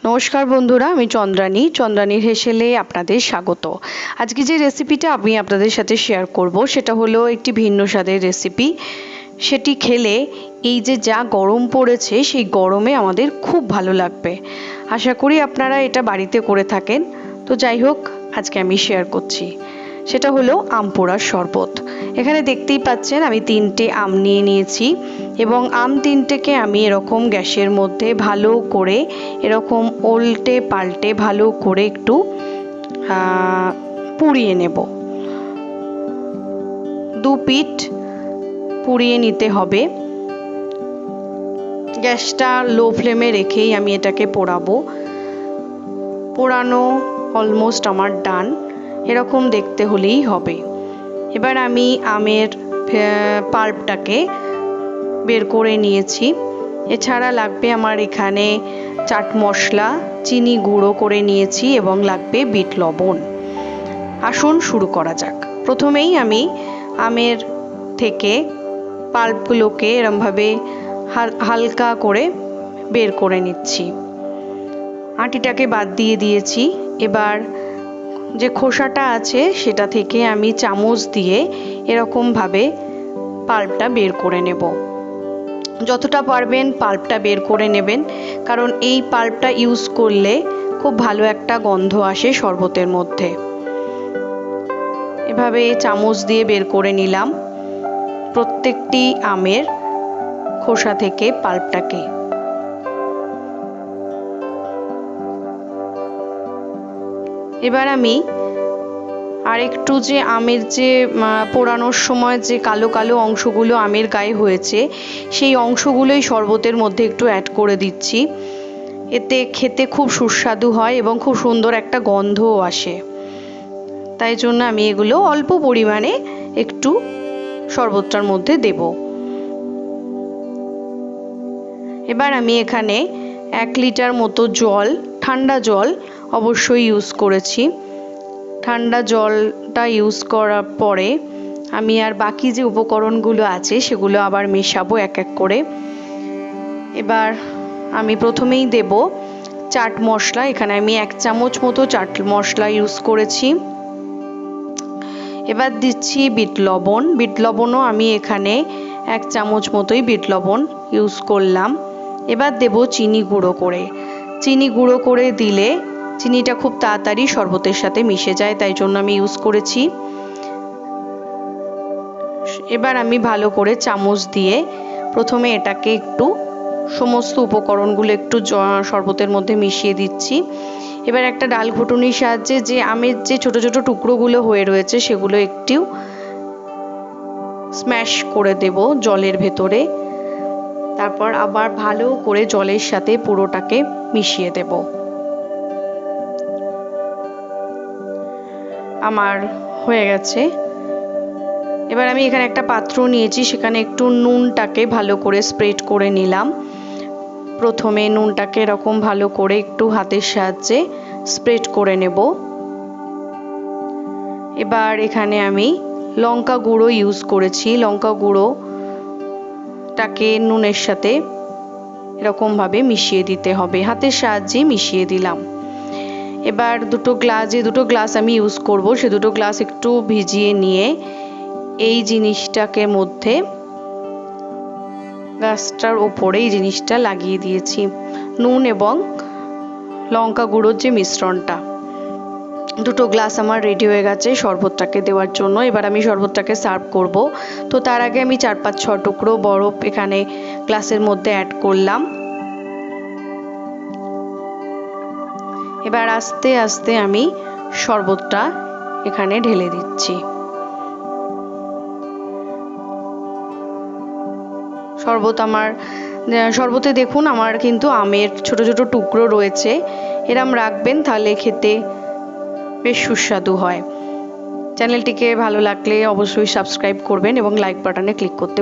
নমস্কার বন্ধুরা, আমি চন্দ্রানীর হেসেলে আপনাদের স্বাগত। আজকে যে রেসিপিটা আমি আপনাদের সাথে শেয়ার করব সেটা হলো একটি ভিন্ন স্বাদের রেসিপি। সেটি খেলে এই যে যা গরম পড়েছে সেই গরমে আমাদের খুব ভালো লাগবে। আশা করি আপনারা এটা বাড়িতে করে থাকেন। তো যাই হোক, আজকে আমি শেয়ার করছি, সেটা হলো আম পোড়ার শরবত। এখানে দেখতেই পাচ্ছেন আমি 3টে আম নিয়ে নিয়েছি এবং আম 3টেকে আমি এরকম গ্যাসের মধ্যে ভালো করে এরকম উল্টে পাল্টে ভালো করে একটু পুড়িয়ে নেব। 2 পিঠ পুড়িয়ে নিতে হবে। গ্যাসটা লো ফ্লেমে রেখেই আমি এটাকে পোড়ানো অলমোস্ট আমার ডান। এরকম দেখতে হলেই হবে। এবার আমি আমের পাল্পটাকে বের করে নিয়েছি। এছাড়া লাগবে আমার এখানে চাট মশলা, চিনি গুঁড়ো করে নিয়েছি এবং লাগবে বিট লবণ। আসুন শুরু করা যাক। প্রথমেই আমি আমের থেকে পাল্পগুলোকে এরমভাবে হালকা করে বের করে নিচ্ছি। আটিটাকে বাদ দিয়ে দিয়েছি। এবার যে খোসাটা আছে সেটা থেকে আমি চামচ দিয়ে এরকমভাবে পাল্পটা বের করে নেব। যতটা পারবেন পাল্পটা বের করে নেবেন, কারণ এই পাল্পটা ইউজ করলে খুব ভালো একটা গন্ধ আসে শরবতের মধ্যে। এভাবে চামচ দিয়ে বের করে নিলাম প্রত্যেকটি আমের খোসা থেকে পাল্পটাকে। এবার আমি আরেকটু যে আমের যে পোড়ানোর সময় যে কালো কালো অংশগুলো আমের গায়ে হয়েছে সেই অংশগুলোই শরবতের মধ্যে একটু অ্যাড করে দিচ্ছি। এতে খেতে খুব সুস্বাদু হয় এবং খুব সুন্দর একটা গন্ধও আসে। তাই জন্য আমি এগুলো অল্প পরিমাণে একটু শরবতটার মধ্যে দেব। এবার আমি এখানে 1 লিটার মতো জল, ঠান্ডা জল অবশ্যই ইউজ করেছি। ঠান্ডা জলটা ইউজ করার পরে আমি আর বাকি যে উপকরণগুলো আছে সেগুলো আবার মেশাবো এক এক করে। এবার আমি প্রথমেই দেব চাট মশলা। এখানে আমি 1 চামচ মতো চাট মশলা ইউজ করেছি। এবার দিচ্ছি বিট লবণ। বিট লবণও আমি এখানে 1 চামচ মতোই বিট লবণ ইউজ করলাম। এবার দেব চিনি গুঁড়ো করে। চিনি গুঁড়ো করে দিলে চিনিটা খুব তাড়াতাড়ি শরবতের সাথে মিশে যায়, তাই জন্য আমি ইউজ করেছি। এবার আমি ভালো করে চামচ দিয়ে প্রথমে এটাকে একটু সমস্ত উপকরণগুলো একটু শরবতের মধ্যে মিশিয়ে দিচ্ছি। এবার একটা ডাল ঘুটুনির সাহায্যে যে আমের যে ছোট ছোট টুকরোগুলো হয়ে রয়েছে সেগুলো একটু স্ম্যাশ করে দেব জলের ভেতরে। তারপর আবার ভালো করে জলের সাথে পুরোটাকে মিশিয়ে দেব। আমার হয়ে গেছে। এবার আমি এখানে একটা পাত্র নিয়েছি, সেখানে একটু নুনটাকে ভালো করে স্প্রেড করে নিলাম। প্রথমে নুনটাকে এরকম ভালো করে একটু হাতের সাহায্যে স্প্রেড করে নেব। এবার এখানে আমি লঙ্কা গুঁড়ো ইউজ করেছি। লঙ্কা গুঁড়োটাকে নুনের সাথে এরকমভাবে মিশিয়ে দিতে হবে। হাতের সাহায্যে মিশিয়ে দিলাম। এবার যে দুটো গ্লাস আমি ইউজ করব সে দুটো গ্লাস একটু ভিজিয়ে নিয়ে এই জিনিসটাকে মধ্যে গ্লাসটার ওপরে এই জিনিসটা লাগিয়ে দিয়েছি। নুন এবং লঙ্কা গুঁড়োর যে মিশ্রণটা, 2 গ্লাস আমার রেডি হয়ে গেছে শরবতটাকে দেওয়ার জন্য। এবার আমি শরবতটাকে সার্ভ করব। তো তার আগে আমি 4-5-6 টুকরো বরফ এখানে গ্লাসের মধ্যে অ্যাড করলাম। এবার আস্তে আস্তে আমি শরবতটা এখানে ঢেলে দিচ্ছি। শরবতে দেখুন আমার কিন্তু আমের ছোট ছোট টুকরো রয়েছে। এরম রাখবেন, তাহলে খেতে বেশ সুস্বাদু হয়। চ্যানেলটিকে ভালো লাগলে অবশ্যই সাবস্ক্রাইব করবেন এবং লাইক বাটনে ক্লিক করতে